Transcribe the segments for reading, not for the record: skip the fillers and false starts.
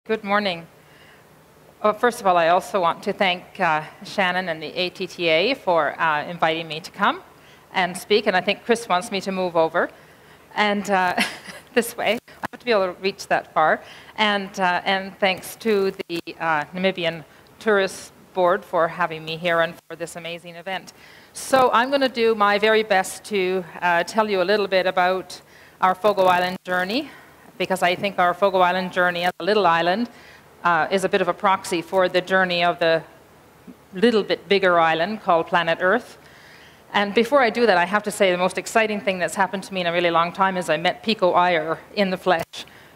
Good morning. Well, first of all, I also want to thank Shannon and the ATTA for inviting me to come and speak, and I think Chris wants me to move over and this way. I have to be able to reach that far. And thanks to the Namibian Tourist Board for having me here and for this amazing event. So I'm going to do my very best to tell you a little bit about our Fogo Island journey, because I think our Fogo Island journey as a little island is a bit of a proxy for the journey of the little bit bigger island called planet Earth. And before I do that, I have to say the most exciting thing that's happened to me in a really long time is I met Pico Iyer in the flesh,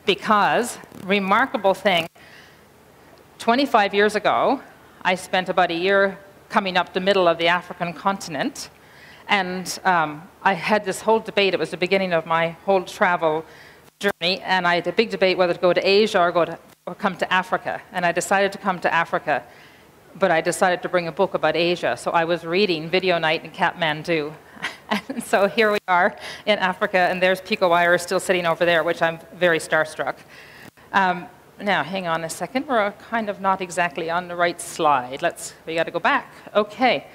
because, remarkable thing, 25 years ago, I spent about a year coming up the middle of the African continent, and I had this whole debate. It was the beginning of my whole travel journey, and I had a big debate whether to go to Asia or come to Africa. And I decided to come to Africa, but I decided to bring a book about Asia. So I was reading Video Night in Kathmandu. And so here we are in Africa, and there's Pico Iyer still sitting over there, which I'm very starstruck. Now, hang on a second. We're kind of not exactly on the right slide. We got to go back. Okay.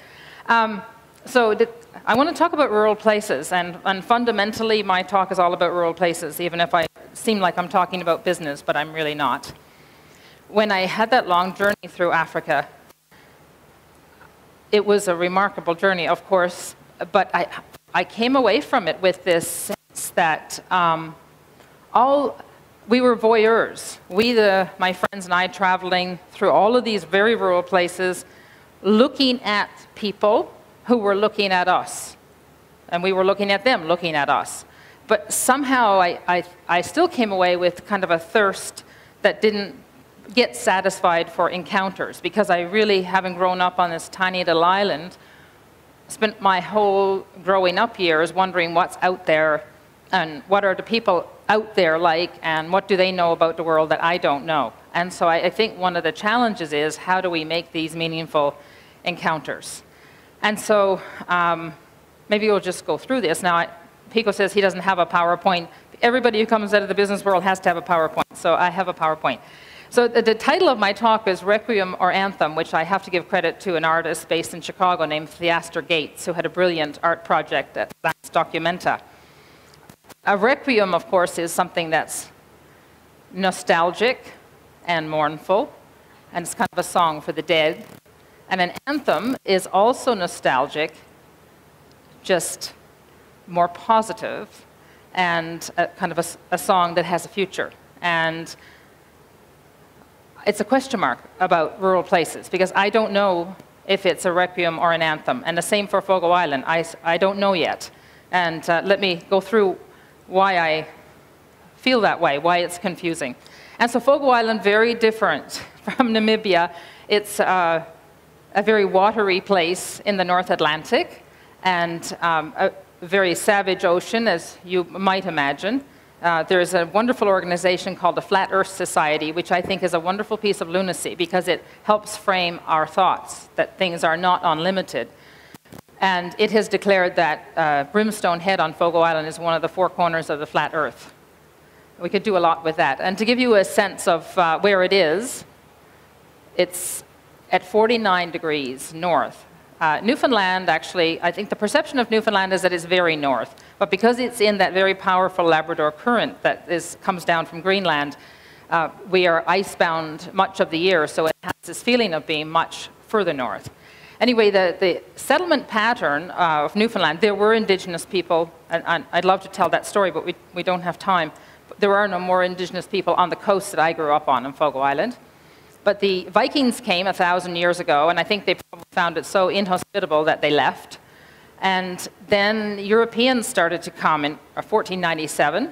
I want to talk about rural places, and fundamentally my talk is all about rural places, even if I seem like I'm talking about business, but I'm really not. When I had that long journey through Africa, it was a remarkable journey, of course, but I came away from it with this sense that we were voyeurs. My friends and I, traveling through all of these very rural places, looking at people who were looking at us, and we were looking at them looking at us. But somehow I still came away with kind of a thirst that didn't get satisfied for encounters, because I really, having grown up on this tiny little island, spent my whole growing up years wondering what's out there, and what are the people out there like, and what do they know about the world that I don't know. And so I think one of the challenges is, how do we make these meaningful encounters? And so maybe we'll just go through this. Now, Pico says he doesn't have a PowerPoint. Everybody who comes out of the business world has to have a PowerPoint, so I have a PowerPoint. So the title of my talk is Requiem or Anthem, which I have to give credit to an artist based in Chicago named Theaster Gates, who had a brilliant art project at Last Documenta. A requiem, of course, is something that's nostalgic and mournful, and it's kind of a song for the dead. And an anthem is also nostalgic, just more positive, and kind of a song that has a future. And it's a question mark about rural places, because I don't know if it's a requiem or an anthem. And the same for Fogo Island. I don't know yet. And let me go through why I feel that way, why it's confusing. And so Fogo Island, very different from Namibia. It's a very watery place in the North Atlantic, and a very savage ocean, as you might imagine. There's a wonderful organization called the Flat Earth Society, which I think is a wonderful piece of lunacy, because it helps frame our thoughts that things are not unlimited. And it has declared that Brimstone Head on Fogo Island is one of the four corners of the flat Earth. We could do a lot with that. And to give you a sense of where it is, it's at 49 degrees north. Newfoundland, actually, I think the perception of Newfoundland is that it's very north. But because it's in that very powerful Labrador current that comes down from Greenland, we are icebound much of the year, so it has this feeling of being much further north. Anyway, the settlement pattern of Newfoundland, there were indigenous people, and I'd love to tell that story, but we don't have time. There are no more indigenous people on the coast that I grew up on Fogo Island. But the Vikings came 1,000 years ago, and I think they probably found it so inhospitable that they left. And then Europeans started to come in 1497,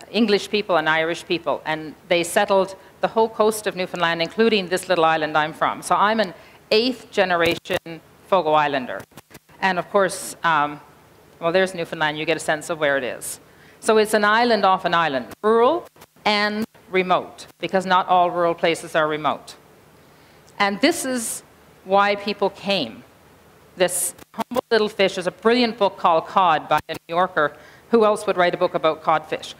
English people and Irish people, and they settled the whole coast of Newfoundland, including this little island I'm from. So I'm an 8th generation Fogo Islander. And of course, well, there's Newfoundland. You get a sense of where it is. So it's an island off an island, rural and remote, because not all rural places are remote. And this is why people came. This humble little fish is a brilliant book called Cod by a New Yorker. Who else would write a book about codfish?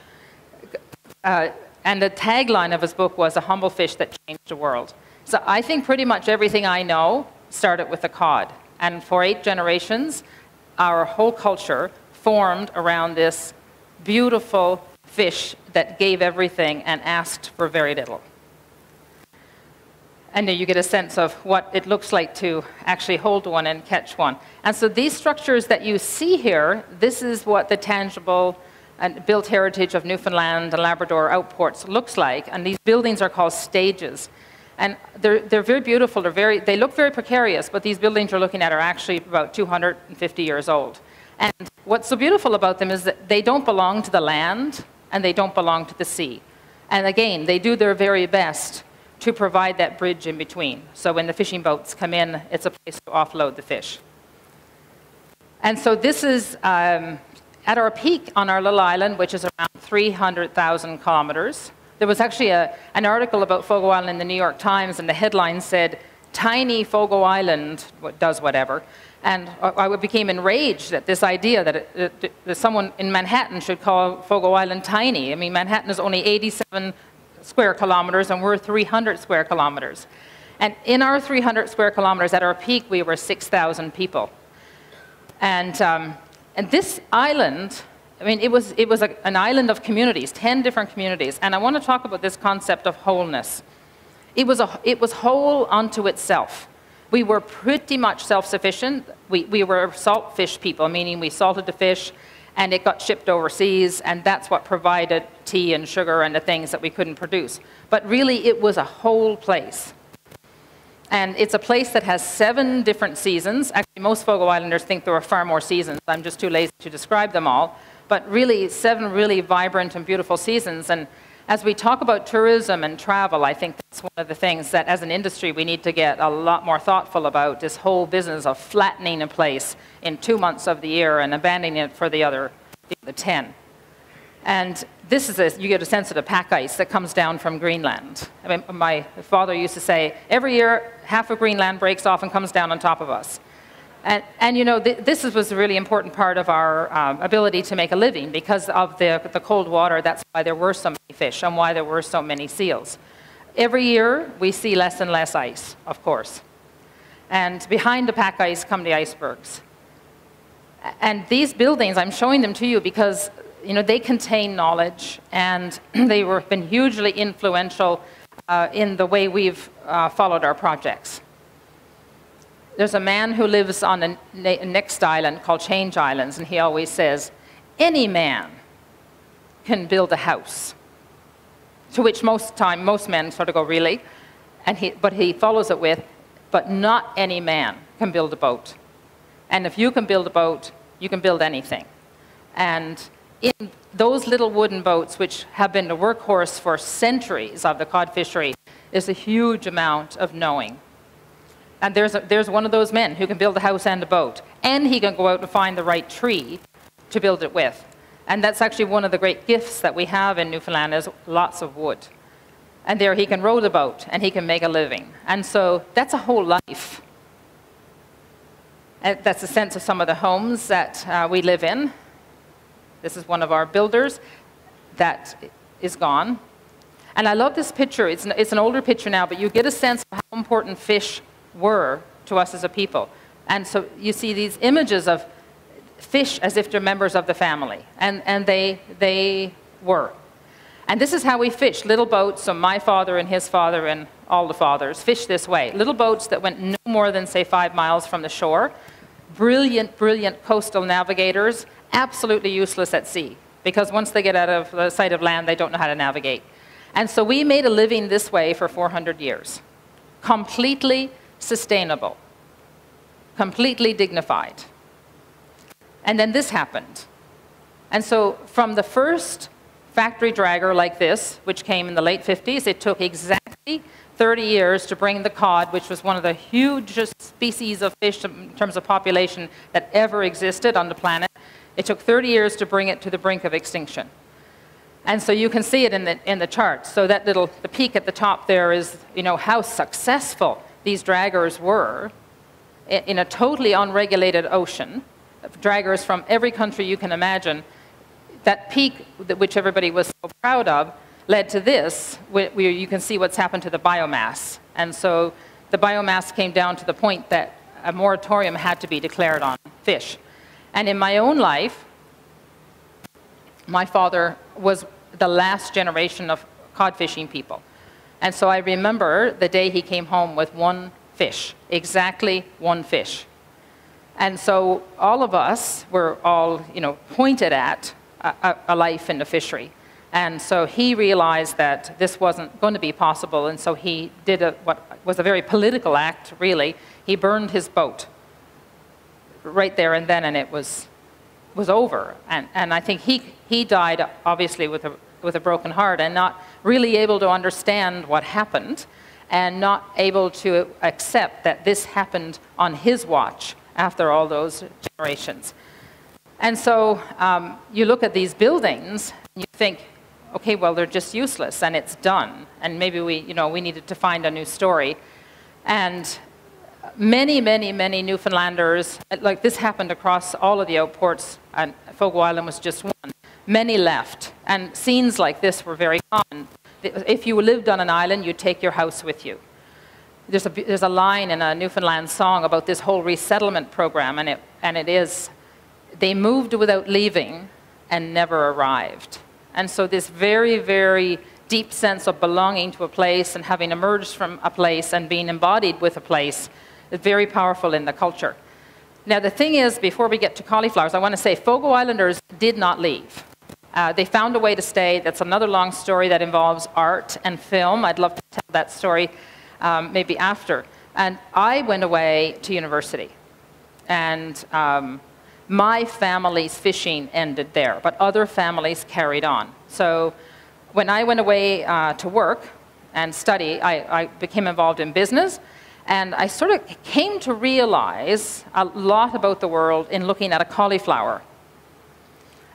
And the tagline of his book was "A humble fish that changed the world." So I think pretty much everything I know started with the cod. And for 8 generations, our whole culture formed around this beautiful fish that gave everything and asked for very little. And then you get a sense of what it looks like to actually hold one and catch one. And so these structures that you see here, this is what the tangible and built heritage of Newfoundland and Labrador outports looks like. And these buildings are called stages. And they're very beautiful. They look very precarious, but these buildings you're looking at are actually about 250 years old. And what's so beautiful about them is that they don't belong to the land and they don't belong to the sea. And again, they do their very best to provide that bridge in between. So when the fishing boats come in, it's a place to offload the fish. And so this is at our peak on our little island, which is around 300,000 kilometers. There was actually an article about Fogo Island in the New York Times, and the headline said, "Tiny Fogo Island does whatever." And I became enraged at this idea that someone in Manhattan should call Fogo Island tiny. I mean, Manhattan is only 87 square kilometers, and we're 300 square kilometers. And in our 300 square kilometers, at our peak, we were 6,000 people. And this island, I mean, it was an island of communities, 10 different communities. And I want to talk about this concept of wholeness. It was whole unto itself. We were pretty much self-sufficient. We were salt fish people, meaning we salted the fish, and it got shipped overseas, and that's what provided tea and sugar and the things that we couldn't produce. But really, it was a whole place. And it's a place that has 7 different seasons. Actually, most Fogo Islanders think there are far more seasons. I'm just too lazy to describe them all. But really, 7 really vibrant and beautiful seasons. And as we talk about tourism and travel, I think that's one of the things that as an industry we need to get a lot more thoughtful about, this whole business of flattening a place in 2 months of the year and abandoning it for the 10. And this is you get a sense of the pack ice that comes down from Greenland. I mean, my father used to say, every year half of Greenland breaks off and comes down on top of us. And you know, this was a really important part of our ability to make a living because of the cold water. That's why there were so many fish and why there were so many seals. Every year, we see less and less ice, of course. And behind the pack ice come the icebergs. And these buildings, I'm showing them to you because you know, they contain knowledge, and they have been hugely influential in the way we've followed our projects. There's a man who lives on the next island called Change Islands, and he always says, any man can build a house. To which most men sort of go, really? But he follows it with, but not any man can build a boat. And if you can build a boat, you can build anything. And in those little wooden boats, which have been the workhorse for centuries of the cod fishery, is a huge amount of knowing. And there's one of those men who can build a house and a boat, and he can go out and find the right tree to build it with. And that's actually one of the great gifts that we have in Newfoundland is lots of wood. And there he can row the boat, and he can make a living. And so that's a whole life. And that's the sense of some of the homes that we live in. This is one of our builders that is gone. And I love this picture. It's an older picture now, but you get a sense of how important fish were to us as a people. And so you see these images of fish as if they're members of the family. And they were. And this is how we fish. Little boats, so my father and his father and all the fathers fished this way. Little boats that went no more than, say, 5 miles from the shore. Brilliant, brilliant coastal navigators. Absolutely useless at sea, because once they get out of the sight of land, they don't know how to navigate. And so we made a living this way for 400 years. Completely sustainable. Completely dignified. And then this happened. And so from the first factory dragger like this, which came in the late 50s, it took exactly 30 years to bring the cod, which was one of the hugest species of fish in terms of population that ever existed on the planet. It took 30 years to bring it to the brink of extinction. And so you can see it in the chart. So that the peak at the top there is, you know, how successful these draggers were in a totally unregulated ocean. Draggers from every country you can imagine. That peak, which everybody was so proud of, led to this, where you can see what's happened to the biomass. And so the biomass came down to the point that a moratorium had to be declared on fish. And in my own life, my father was the last generation of cod fishing people. And so I remember the day he came home with one fish, exactly one fish. And so all of us were all, you know, pointed at a life in the fishery. And so he realized that this wasn't going to be possible, and so he did what was a very political act, really. He burned his boat right there and then, and it was over. And I think he died, obviously, with a broken heart and not really able to understand what happened and not able to accept that this happened on his watch after all those generations. And so you look at these buildings and you think, okay, well, they're just useless and it's done. And maybe we needed to find a new story. And many, many, many Newfoundlanders, like this happened across all of the outports, and Fogo Island was just one. Many left, and scenes like this were very common. If you lived on an island, you'd take your house with you. There's a line in a Newfoundland song about this whole resettlement program, and it is, they moved without leaving and never arrived. And so this very, very deep sense of belonging to a place and having emerged from a place and being embodied with a place is very powerful in the culture. Now, the thing is, before we get to cauliflowers, I want to say Fogo Islanders did not leave. They found a way to stay. That's another long story that involves art and film. I'd love to tell that story maybe after. And I went away to university. And my family's fishing ended there, but other families carried on. So when I went away to work and study, I became involved in business. And I sort of came to realize a lot about the world in looking at a cauliflower.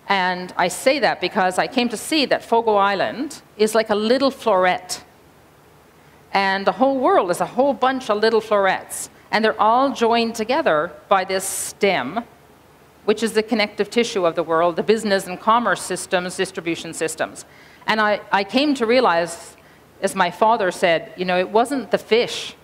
And I say that because I came to see that Fogo Island is like a little floret. And the whole world is a whole bunch of little florets. And they're all joined together by this stem, which is the connective tissue of the world, the business and commerce systems, distribution systems. And I came to realize, as my father said, you know, it wasn't the fish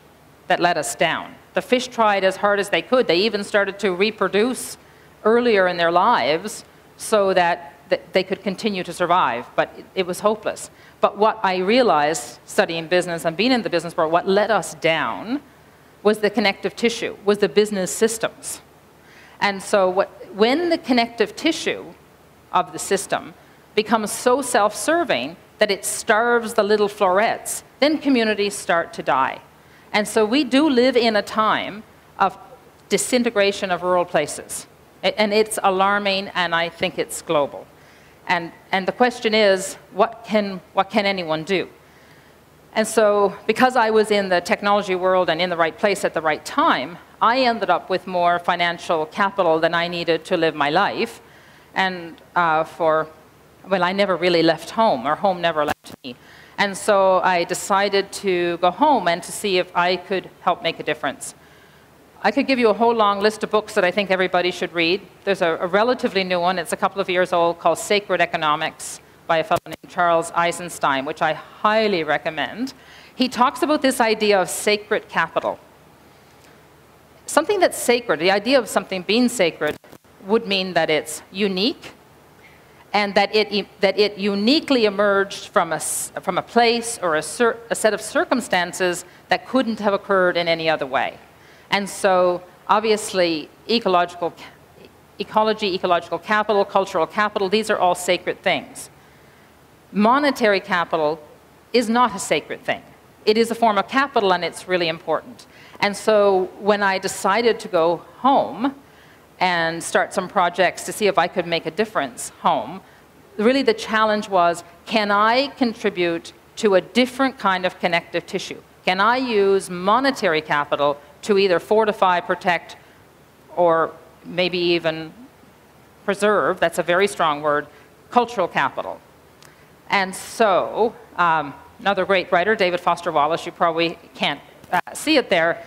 that let us down. The fish tried as hard as they could. They even started to reproduce earlier in their lives so that they could continue to survive, but it was hopeless. But what I realized, studying business and being in the business world, what let us down was the connective tissue, was the business systems. And so when the connective tissue of the system becomes so self-serving that it starves the little florets, then communities start to die. And so we do live in a time of disintegration of rural places. And it's alarming, and I think it's global. And the question is, what can anyone do? And so because I was in the technology world and in the right place at the right time, I ended up with more financial capital than I needed to live my life. And well, I never really left home, or home never left me. And so I decided to go home and to see if I could help make a difference. I could give you a whole long list of books that I think everybody should read. There's a relatively new one. It's a couple of years old, called Sacred Economics by a fellow named Charles Eisenstein, which I highly recommend. He talks about this idea of sacred capital. Something that's sacred, the idea of something being sacred, would mean that it's unique, and that it uniquely emerged from a place or a set of circumstances that couldn't have occurred in any other way. And so, obviously, ecology, ecological capital, cultural capital, these are all sacred things. Monetary capital is not a sacred thing. It is a form of capital, and it's really important. And so, when I decided to go home and start some projects to see if I could make a difference home, really the challenge was, can I contribute to a different kind of connective tissue? Can I use monetary capital to either fortify, protect, or maybe even preserve, that's a very strong word, cultural capital? And so, another great writer, David Foster Wallace, you probably can't see it there,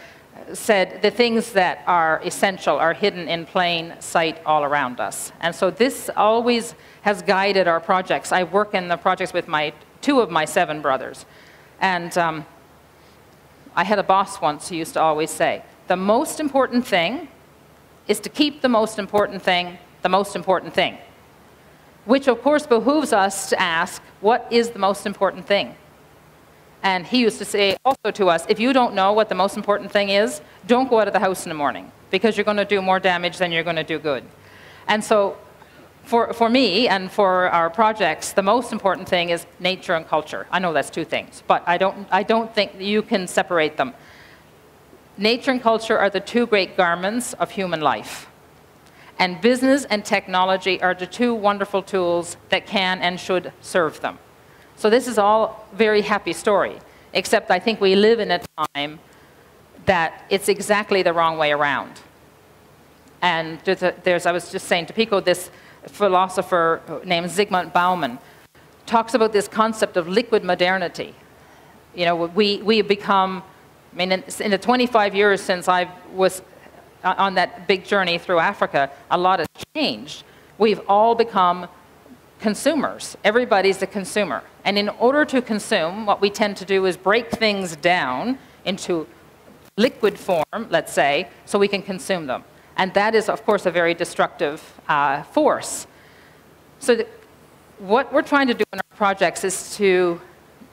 said the things that are essential are hidden in plain sight all around us. And so this always has guided our projects. I work in the projects with my 2 of my 7 brothers. And I had a boss once who used to always say, the most important thing is to keep the most important thing the most important thing. Which, of course, behooves us to ask, what is the most important thing? And he used to say also to us, if you don't know what the most important thing is, don't go out of the house in the morning, because you're going to do more damage than you're going to do good. And so for me and for our projects, the most important thing is nature and culture. I know that's 2 things, but I don't think you can separate them. Nature and culture are the 2 great garments of human life. And business and technology are the 2 wonderful tools that can and should serve them. So this is all very happy story, except I think we live in a time that it's exactly the wrong way around. And I was just saying to Pico, this philosopher named Zygmunt Bauman talks about this concept of liquid modernity. You know, we have become, I mean, in the 25 years since I was on that big journey through Africa, a lot has changed. We've all become consumers. Everybody's a consumer. And in order to consume, what we tend to do is break things down into liquid form, let's say, so we can consume them. And that is, of course, a very destructive force. So what we're trying to do in our projects is to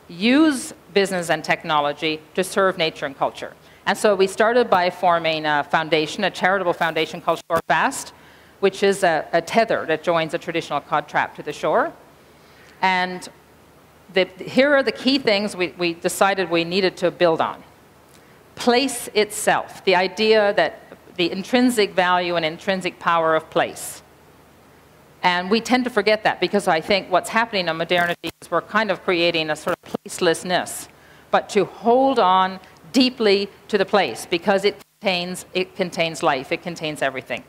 use business and technology to serve nature and culture. And so we started by forming a foundation, a charitable foundation called Shorefast, which is a tether that joins a traditional cod trap to the shore. And here are the key things we decided we needed to build on. Place itself, the idea that the intrinsic value and intrinsic power of place. And we tend to forget that, because I think what's happening in modernity is we're kind of creating a sort of placelessness. But to hold on deeply to the place, because it contains life, it contains everything.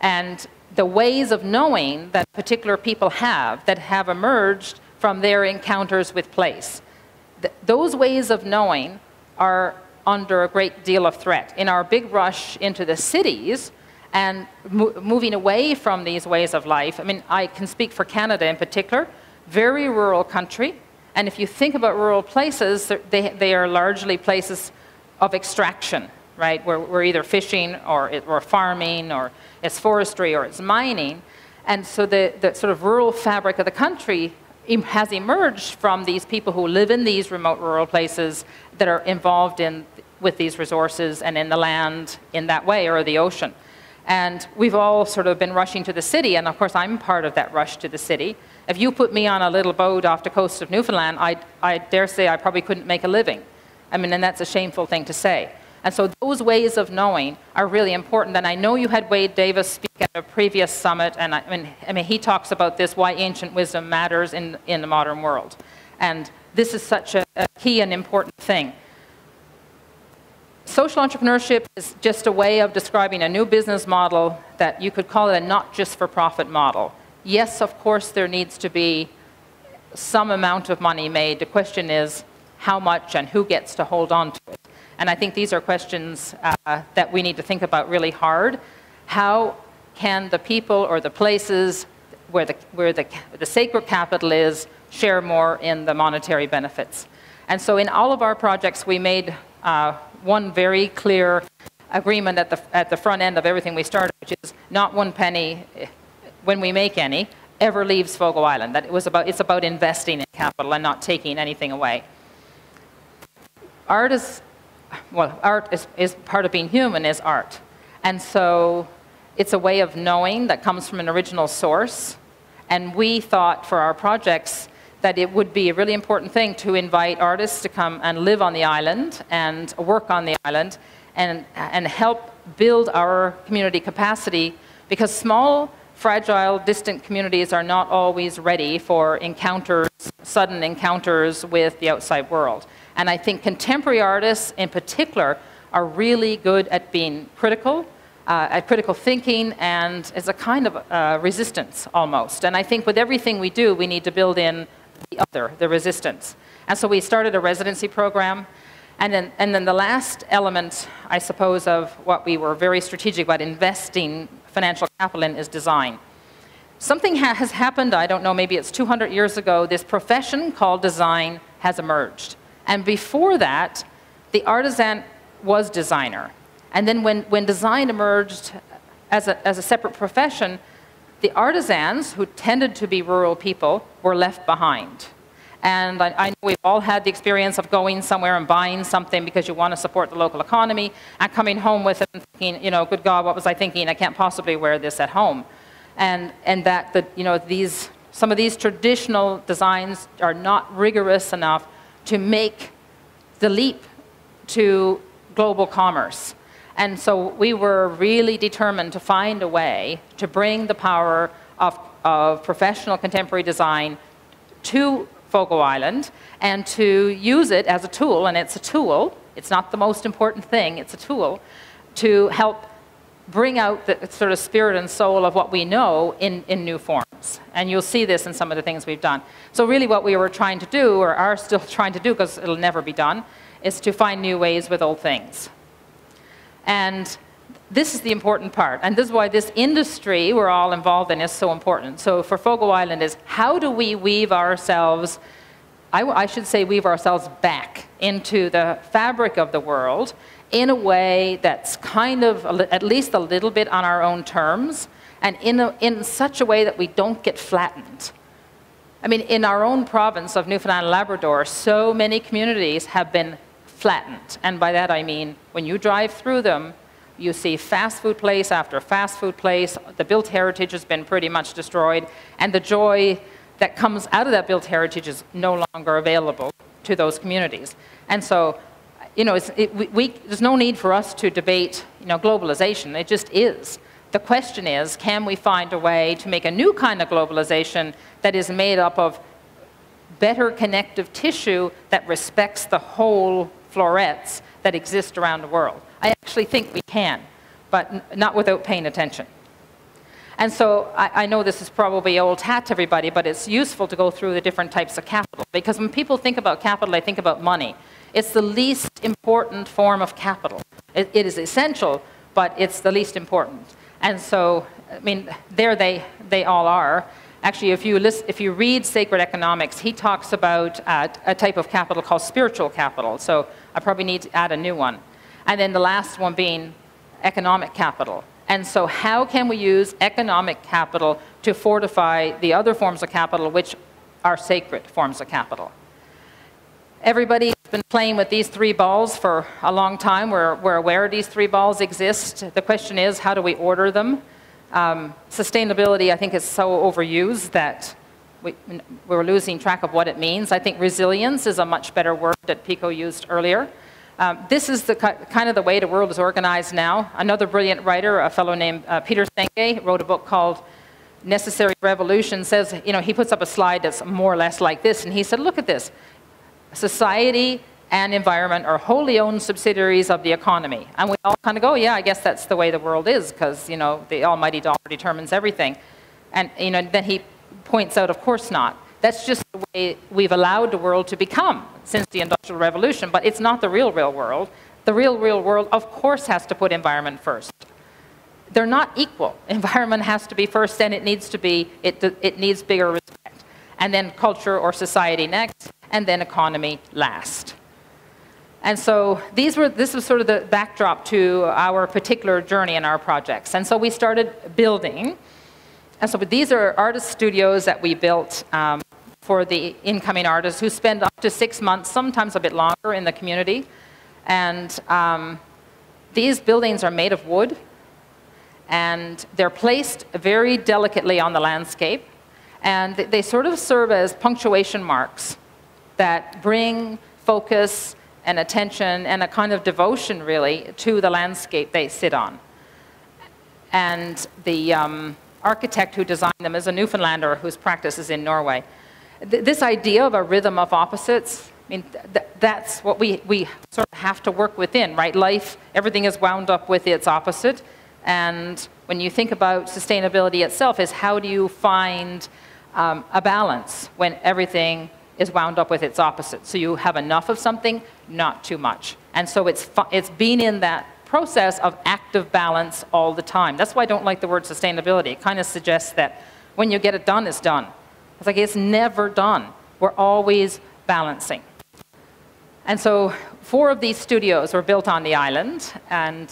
And the ways of knowing that particular people have, that have emerged from their encounters with place, those ways of knowing are under a great deal of threat. In our big rush into the cities and moving away from these ways of life, I mean, I can speak for Canada in particular, very rural country. And if you think about rural places, they are largely places of extraction, right? Where we're either fishing or farming, or it's forestry or it's mining. And so the sort of rural fabric of the country has emerged from these people who live in these remote rural places that are involved with these resources and in the land in that way, or the ocean. And we've all sort of been rushing to the city, and of course I'm part of that rush to the city. If you put me on a little boat off the coast of Newfoundland, I dare say I probably couldn't make a living. I mean, and that's a shameful thing to say. And so those ways of knowing are really important. And I know you had Wade Davis speak at a previous summit, and I mean he talks about this, why ancient wisdom matters in the modern world. And this is such a key and important thing. Social entrepreneurship is just a way of describing a new business model that you could call it a not just for profit model. Yes, of course, there needs to be some amount of money made. The question is how much and who gets to hold on to it. And I think these are questions that we need to think about really hard. How can the people or the places where the sacred capital is share more in the monetary benefits? And so in all of our projects, we made one very clear agreement at the front end of everything we started, which is not one penny, when we make any, ever leaves Fogo Island. That it's about investing in capital and not taking anything away. Art is part of being human, is art. And so it's a way of knowing that comes from an original source. And we thought for our projects that it would be a really important thing to invite artists to come and live on the island and work on the island and help build our community capacity, because small, fragile, distant communities are not always ready for encounters, sudden encounters with the outside world. And I think contemporary artists in particular are really good at being critical, at critical thinking, and as a kind of resistance almost. And I think with everything we do, we need to build in the other, the resistance. And so we started a residency program. And then the last element, I suppose, of what we were very strategic about investing financial capital in is design. something has happened, I don't know, maybe it's 200 years ago, this profession called design has emerged. And before that, the artisan was designer. And then when design emerged as a separate profession, the artisans, who tended to be rural people, were left behind. And I know we've all had the experience of going somewhere and buying something because you want to support the local economy, and coming home with it and thinking, you know, good God, what was I thinking? I can't possibly wear this at home. And that you know, some of these traditional designs are not rigorous enough to make the leap to global commerce. And so we were really determined to find a way to bring the power of professional contemporary design to Fogo Island, and to use it as a tool, and it's a tool, it's not the most important thing, it's a tool, to help bring out the sort of spirit and soul of what we know in new forms. And you'll see this in some of the things we've done. So really what we were trying to do, or are still trying to do, because it'll never be done, is to find new ways with old things. And this is the important part, and this is why this industry we're all involved in is so important. So for Fogo Island is, how do we weave ourselves, I should say weave ourselves back into the fabric of the world in a way that's kind of at least a little bit on our own terms, and in such a way that we don't get flattened. I mean, in our own province of Newfoundland and Labrador, so many communities have been flattened. And by that I mean, when you drive through them, you see fast food place after fast food place. The built heritage has been pretty much destroyed, and the joy that comes out of that built heritage is no longer available to those communities. And so, you know, there's no need for us to debate, you know, globalization. It just is. The question is, can we find a way to make a new kind of globalization that is made up of better connective tissue that respects the whole florets that exist around the world? I actually think we can, but not without paying attention. And so I know this is probably old hat to everybody, but it's useful to go through the different types of capital, because when people think about capital, they think about money. It's the least important form of capital. It is essential, but it's the least important. And so, I mean, there they all are. Actually, if you read Sacred Economics, he talks about a type of capital called spiritual capital. So I probably need to add a new one. And then the last one being economic capital. And so how can we use economic capital to fortify the other forms of capital, which are sacred forms of capital? Everybody's been playing with these three balls for a long time. We're aware these three balls exist. The question is, how do we order them? Sustainability, I think, is so overused that we're losing track of what it means. I think resilience is a much better word that Pico used earlier. This is the kind of the way the world is organized now. Another brilliant writer, a fellow named Peter Senge, wrote a book called Necessary Revolution. Says, you know, he puts up a slide that's more or less like this, and he said, look at this. Society and environment are wholly owned subsidiaries of the economy. And we all kind of go, yeah, I guess that's the way the world is, because, you know, the almighty dollar determines everything. And, you know, then he points out, of course not. That's just the way we've allowed the world to become since the Industrial Revolution, but it's not the real world. The real world, of course, has to put environment first. They're not equal. Environment has to be first, and it needs to be, it needs bigger respect. And then culture or society next, and then economy last. And so this was sort of the backdrop to our particular journey in our projects. And so we started building. And so these are artist studios that we built for the incoming artists who spend up to 6 months, sometimes a bit longer, in the community. And these buildings are made of wood, and they're placed very delicately on the landscape. And they sort of serve as punctuation marks that bring focus and attention and a kind of devotion, really, to the landscape they sit on. And the architect who designed them is a Newfoundlander whose practice is in Norway. This idea of a rhythm of opposites, I mean, that's what we sort of have to work within, right? Life, everything is wound up with its opposite. And when you think about sustainability itself, is how do you find a balance when everything is wound up with its opposite? So you have enough of something, not too much. And so it's been in that process of active balance all the time. That's why I don't like the word sustainability. It kind of suggests that when you get it done, it's done. It's like it's never done. We're always balancing. And so 4 of these studios were built on the island, and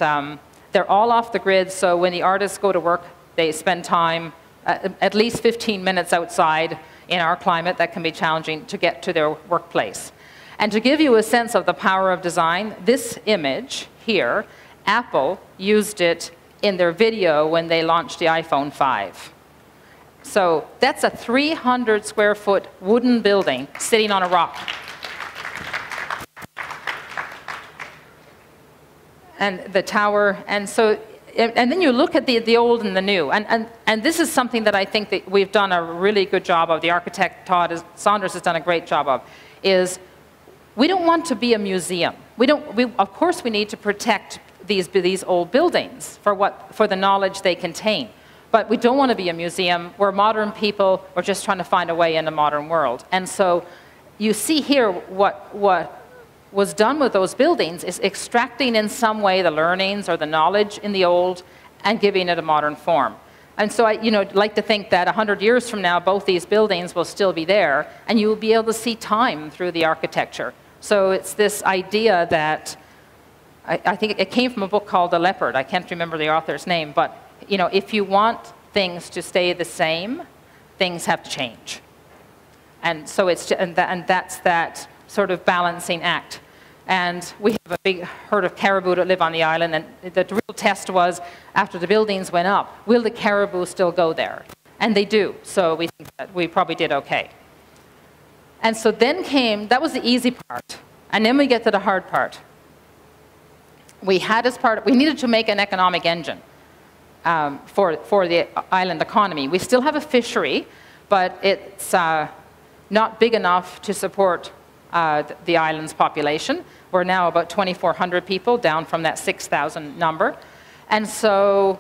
they're all off the grid, so when the artists go to work, they spend time, at least 15 minutes outside in our climate that can be challenging to get to their workplace. And to give you a sense of the power of design, this image here, Apple used it in their video when they launched the iPhone 5. So that's a 300 square foot wooden building sitting on a rock. And the tower, and so, and then you look at the old and the new, and this is something that I think that we've done a really good job of, the architect Todd Saunders has done a great job of, is we don't want to be a museum. Of course we need to protect these old buildings for the knowledge they contain. But we don't want to be a museum. We're modern people. We're just trying to find a way in the modern world. And so you see here what was done with those buildings is extracting in some way the learnings or the knowledge in the old and giving it a modern form. And so I like to think that 100 years from now, both these buildings will still be there, and you will be able to see time through the architecture. So it's this idea that, I think it came from a book called The Leopard. I can't remember the author's name, but if you want things to stay the same, things have to change. And so that's that sort of balancing act. And we have a big herd of caribou that live on the island, and the real test was, after the buildings went up, will the caribou still go there? And they do, so we think that we probably did okay. And so then that was the easy part, and then we get to the hard part. We needed to make an economic engine for the island economy. We still have a fishery, but it's not big enough to support the island's population. We're now about 2,400 people, down from that 6,000 number. And so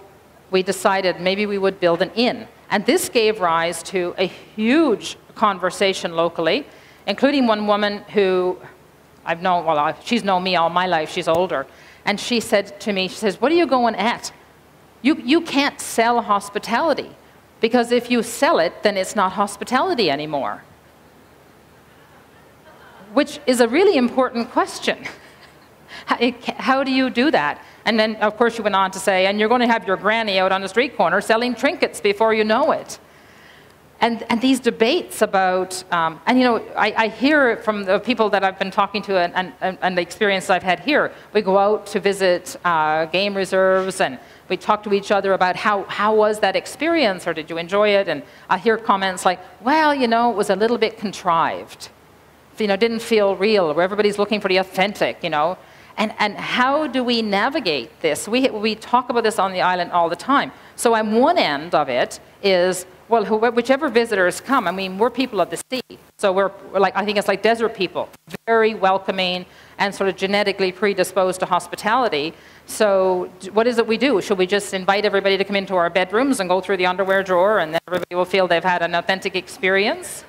we decided maybe we would build an inn. And this gave rise to a huge conversation locally, including one woman who I've known, well, she's known me all my life, she's older. And she said to me, she says, "What are you going at? You can't sell hospitality, because if you sell it, then it's not hospitality anymore." Which is a really important question. How do you do that? And then, of course, you went on to say, and you're going to have your granny out on the street corner selling trinkets before you know it. And these debates about, I hear it from the people that I've been talking to and the experience I've had here. We go out to visit game reserves, and we talk to each other about how was that experience, or did you enjoy it? And I hear comments like, well, it was a little bit contrived. Didn't feel real, or everybody's looking for the authentic, And how do we navigate this? We talk about this on the island all the time. So on one end of it is, well, whichever visitors come, we're people of the sea. So we're like, I think it's like desert people, very welcoming and sort of genetically predisposed to hospitality. So what is it we do? Should we just invite everybody to come into our bedrooms and go through the underwear drawer, and then everybody will feel they've had an authentic experience?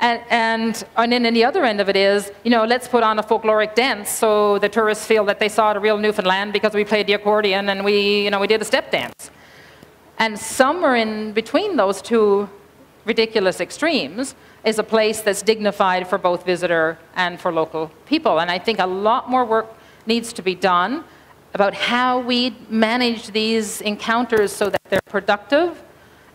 And then in the other end of it is, let's put on a folkloric dance so the tourists feel that they saw the real Newfoundland because we played the accordion and we did a step dance. And somewhere in between those two ridiculous extremes is a place that's dignified for both visitor and for local people. And I think a lot more work needs to be done about how we manage these encounters so that they're productive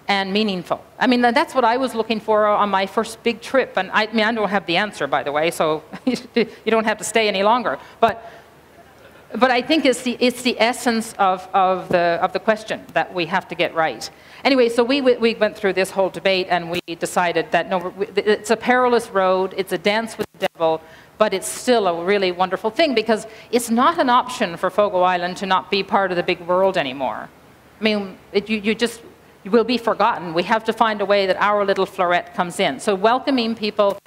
and meaningful. That's what I was looking for on my first big trip. And I don't have the answer, by the way, so you don't have to stay any longer. But I think it's the essence of the question that we have to get right. Anyway, so we went through this whole debate, and we decided that no, it's a perilous road, it's a dance with the devil, but it's still a really wonderful thing, because it's not an option for Fogo Island to not be part of the big world anymore. You will be forgotten. We have to find a way that our little floret comes in. So welcoming people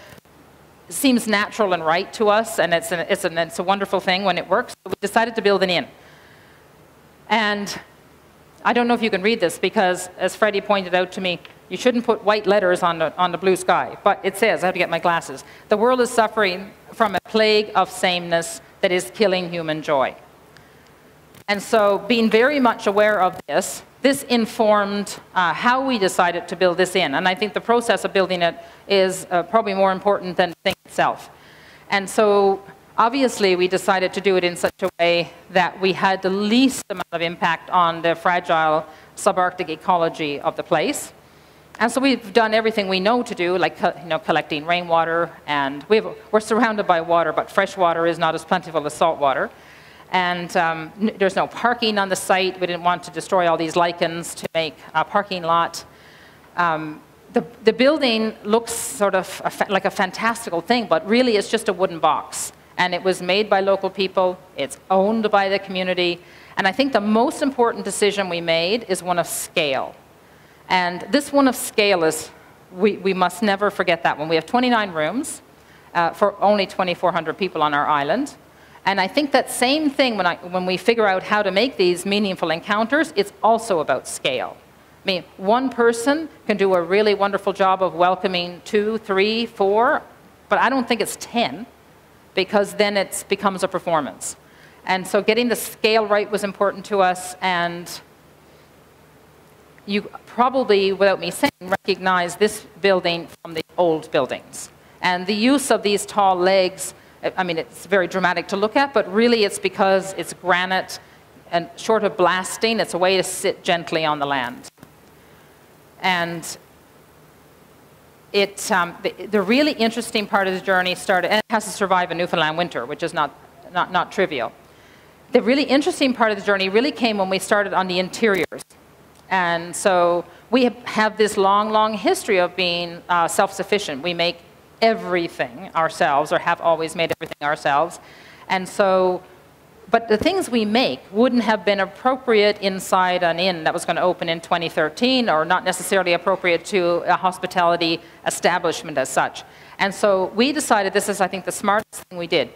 seems natural and right to us, and it's a wonderful thing when it works. So we decided to build an inn. And I don't know if you can read this, because as Freddie pointed out to me, you shouldn't put white letters on the blue sky. But it says, I have to get my glasses, "The world is suffering from a plague of sameness that is killing human joy." And so being very much aware of this, this informed how we decided to build this in. And I think the process of building it is probably more important than the thing itself. And so obviously we decided to do it in such a way that we had the least amount of impact on the fragile subarctic ecology of the place. And so we've done everything we know to do, like collecting rainwater, and we're surrounded by water, but fresh water is not as plentiful as salt water. And there's no parking on the site. We didn't want to destroy all these lichens to make a parking lot. The building looks sort of like a fantastical thing, but really it's just a wooden box. And it was made by local people. It's owned by the community. And I think the most important decision we made is one of scale. And this one of scale is, we must never forget that one. We have 29 rooms for only 2,400 people on our island. And I think that same thing when we figure out how to make these meaningful encounters, it's also about scale. I mean, one person can do a really wonderful job of welcoming 2, 3, 4, but I don't think it's 10, because then it becomes a performance. And so getting the scale right was important to us, and you probably, without me saying, recognize this building from the old buildings. And the use of these tall legs, I mean, it's very dramatic to look at, but really it's because it's granite, and short of blasting, it's a way to sit gently on the land. And the really interesting part of the journey started, and it has to survive a Newfoundland winter, which is not trivial. The really interesting part of the journey really came when we started on the interiors. And so we have this long, long history of being self-sufficient. We make everything ourselves, or have always made everything ourselves. And so, but the things we make wouldn't have been appropriate inside an inn that was going to open in 2013, or not necessarily appropriate to a hospitality establishment as such. And so we decided, this is, I think, the smartest thing we did.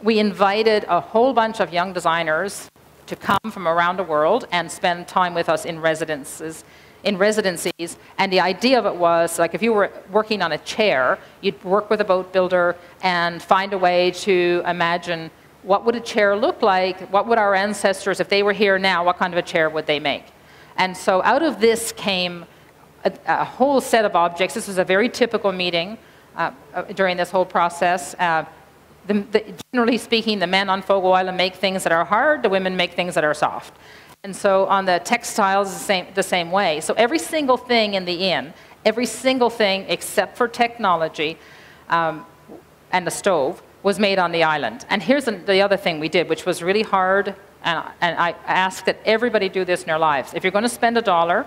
We invited a whole bunch of young designers to come from around the world and spend time with us in residencies. And the idea of it was, like, if you were working on a chair, you'd work with a boat builder and find a way to imagine what would a chair look like, what would our ancestors, if they were here now, what kind of a chair would they make? And so out of this came a whole set of objects. This was a very typical meeting during this whole process. Generally speaking, the men on Fogo Island make things that are hard, the women make things that are soft. And so on the textiles, the same way. So every single thing in the inn, every single thing except for technology and the stove, was made on the island. And here's the other thing we did, which was really hard, and I ask that everybody do this in their lives. If you're going to spend $1,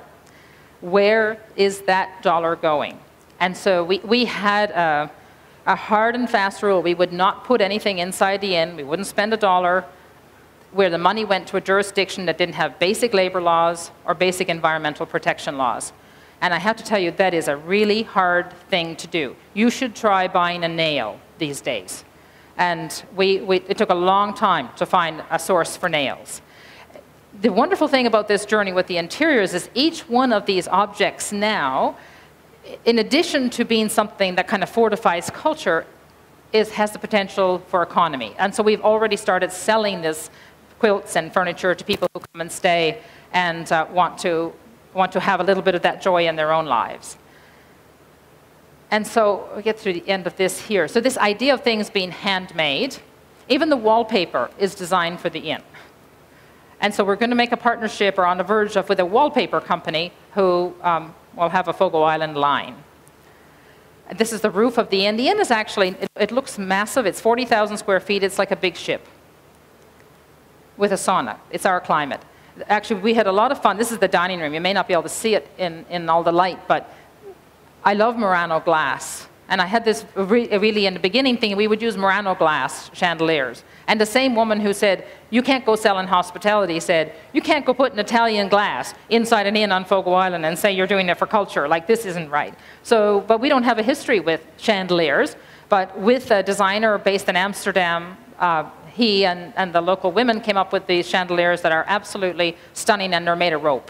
where is that dollar going? And so we had a hard and fast rule. We would not put anything inside the inn. We wouldn't spend $1 where the money went to a jurisdiction that didn't have basic labor laws or basic environmental protection laws. And I have to tell you, that is a really hard thing to do. You should try buying a nail these days. And it took a long time to find a source for nails. The wonderful thing about this journey with the interiors is each one of these objects now, in addition to being something that kind of fortifies culture, has the potential for economy. And so we've already started selling this quilts and furniture to people who come and stay and want to have a little bit of that joy in their own lives. And so we get through the end of this here. So this idea of things being handmade, even the wallpaper is designed for the inn. And so we're going to make a partnership, or on the verge of, with a wallpaper company who will have a Fogo Island line. This is the roof of the inn. The inn is actually, it looks massive. It's 40,000 square feet. It's like a big ship with a sauna. It's our climate. Actually, we had a lot of fun. This is the dining room. You may not be able to see it in all the light, but I love Murano glass. And I had this really in the beginning thing, we would use Murano glass chandeliers. And the same woman who said, you can't go sell in hospitality, said, you can't go put an Italian glass inside an inn on Fogo Island and say you're doing it for culture. Like, this isn't right. So, but we don't have a history with chandeliers. But with a designer based in Amsterdam, he and the local women came up with these chandeliers that are absolutely stunning, and they're made of rope.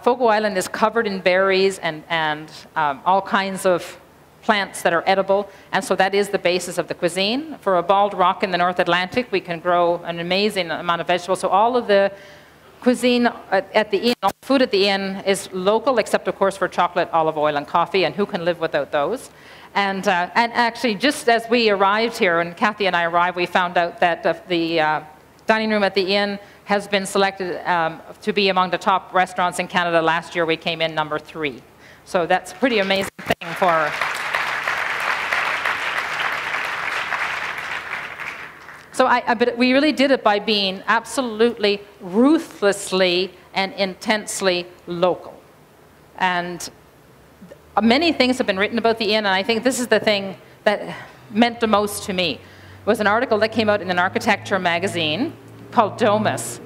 Fogo Island is covered in berries and all kinds of plants that are edible, and so that is the basis of the cuisine. For a bald rock in the North Atlantic, we can grow an amazing amount of vegetables. So all of the cuisine at the inn, all the food at the inn is local, except of course for chocolate, olive oil, and coffee, and who can live without those? And actually, just as we arrived here, and Kathy and I arrived, we found out that the dining room at the inn has been selected to be among the top restaurants in Canada. Last year we came in number 3. So that's a pretty amazing thing for... So but we really did it by being absolutely, ruthlessly, and intensely local. And many things have been written about the inn, and I think this is the thing that meant the most to me. It was an article that came out in an architecture magazine called Domus.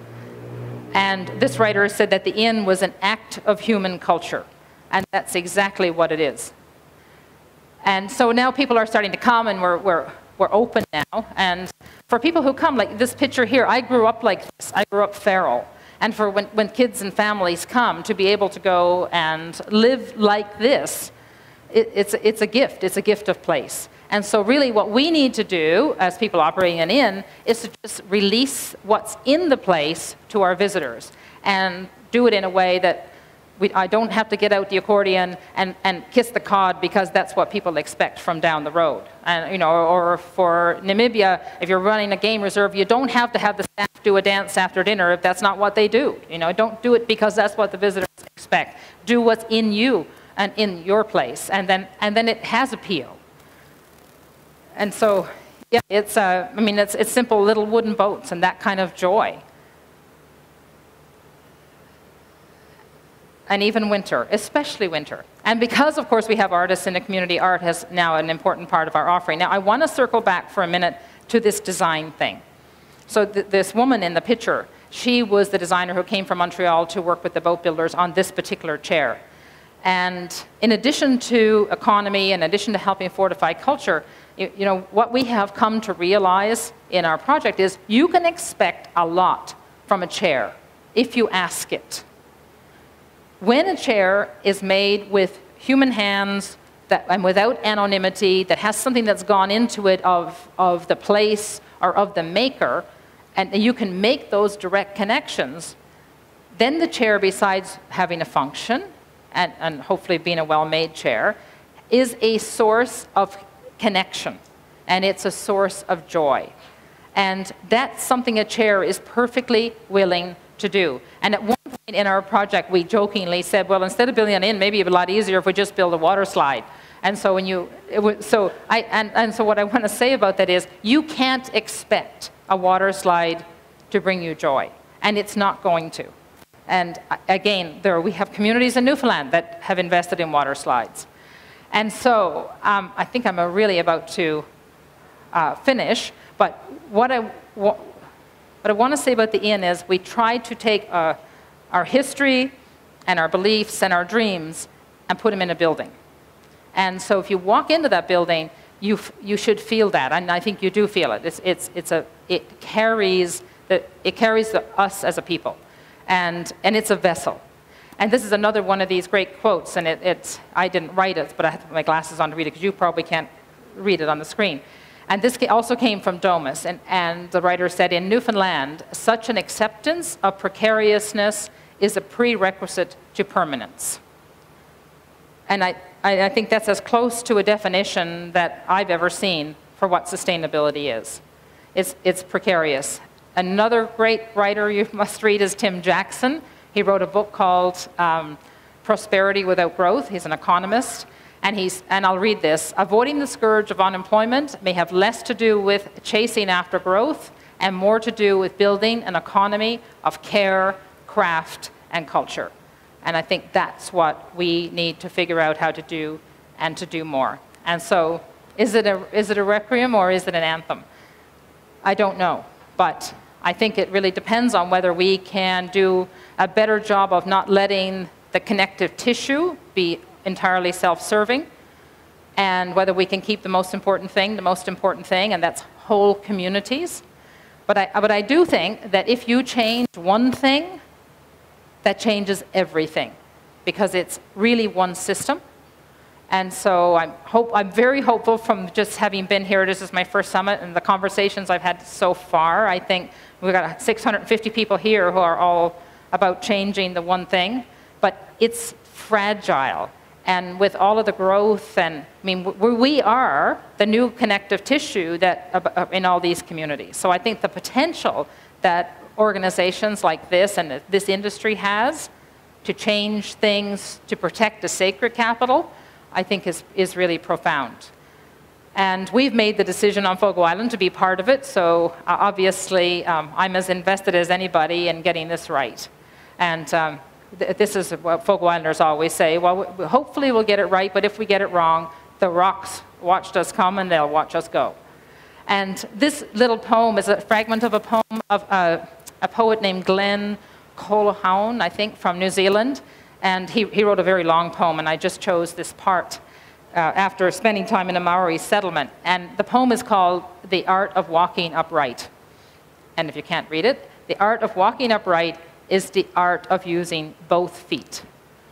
And this writer said that the inn was an act of human culture. And that's exactly what it is. And so now people are starting to come, and we're open now. And for people who come, like this picture here, I grew up like this. I grew up feral. And for when kids and families come, to be able to go and live like this, it's a gift. It's a gift of place. And so really what we need to do as people operating an inn is to just release what's in the place to our visitors and do it in a way that I don't have to get out the accordion and kiss the cod, because that's what people expect from down the road. And, you know, or for Namibia, if you're running a game reserve, you don't have to have the staff do a dance after dinner if that's not what they do. You know, don't do it because that's what the visitors expect. Do what's in you and in your place, and then it has appeal. And so, yeah, I mean, it's simple little wooden boats and that kind of joy. And even winter, especially winter. And because, of course, we have artists in the community, art has now an important part of our offering. Now, I want to circle back for a minute to this design thing. So this woman in the picture, she was the designer who came from Montreal to work with the boat builders on this particular chair. And in addition to economy, in addition to helping fortify culture, you know, what we have come to realize in our project is you can expect a lot from a chair if you ask it. When a chair is made with human hands and without anonymity, that has something that's gone into it of the place or of the maker, and you can make those direct connections, then the chair, besides having a function and hopefully being a well-made chair, is a source of connection, and it's a source of joy. And that's something a chair is perfectly willing to do. And at one point in our project, we jokingly said, well, instead of building an inn, maybe it'd be a lot easier if we just build a water slide. And so so what I want to say about that is, you can't expect a water slide to bring you joy, and it's not going to. And again, we have communities in Newfoundland that have invested in water slides. And so I think I'm really about to finish, but what I want to say about the inn is we try to take our history and our beliefs and our dreams and put them in a building. And so if you walk into that building, you should feel that, and I think you do feel it. It carries us as a people, and it's a vessel. And this is another one of these great quotes, and I didn't write it, but I have my glasses on to read it, because you probably can't read it on the screen. And this also came from Domus, and the writer said, in Newfoundland, such an acceptance of precariousness is a prerequisite to permanence. And I think that's as close to a definition that I've ever seen for what sustainability is. It's precarious. Another great writer you must read is Tim Jackson. He wrote a book called Prosperity Without Growth. He's an economist. And I'll read this. Avoiding the scourge of unemployment may have less to do with chasing after growth and more to do with building an economy of care, craft, and culture. And I think that's what we need to figure out how to do, and to do more. And so, is it a requiem or is it an anthem? I don't know, but I think it really depends on whether we can do a better job of not letting the connective tissue be entirely self-serving, and whether we can keep the most important thing, and that's whole communities. But I do think that if you change one thing, that changes everything, because it's really one system, And so I'm very hopeful from just having been here. This is my first summit, and the conversations I've had so far, I think we've got 650 people here who are all about changing the one thing, but it's fragile. And with all of the growth, and I mean, we are the new connective tissue that in all these communities. So I think the potential that organizations like this and this industry has to change things, to protect the sacred capital, I think is really profound. And we've made the decision on Fogo Island to be part of it, so obviously I'm as invested as anybody in getting this right. And this is what Fogo Islanders always say, well, hopefully we'll get it right, but if we get it wrong, the rocks watched us come and they'll watch us go. And this little poem is a fragment of a poem of a poet named Glenn Colohaun, I think, from New Zealand. And he wrote a very long poem, and I just chose this part after spending time in a Maori settlement. And the poem is called The Art of Walking Upright. And if you can't read it, the art of walking upright is the art of using both feet.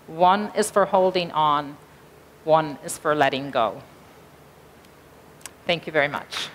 One is for holding on, one is for letting go. Thank you very much.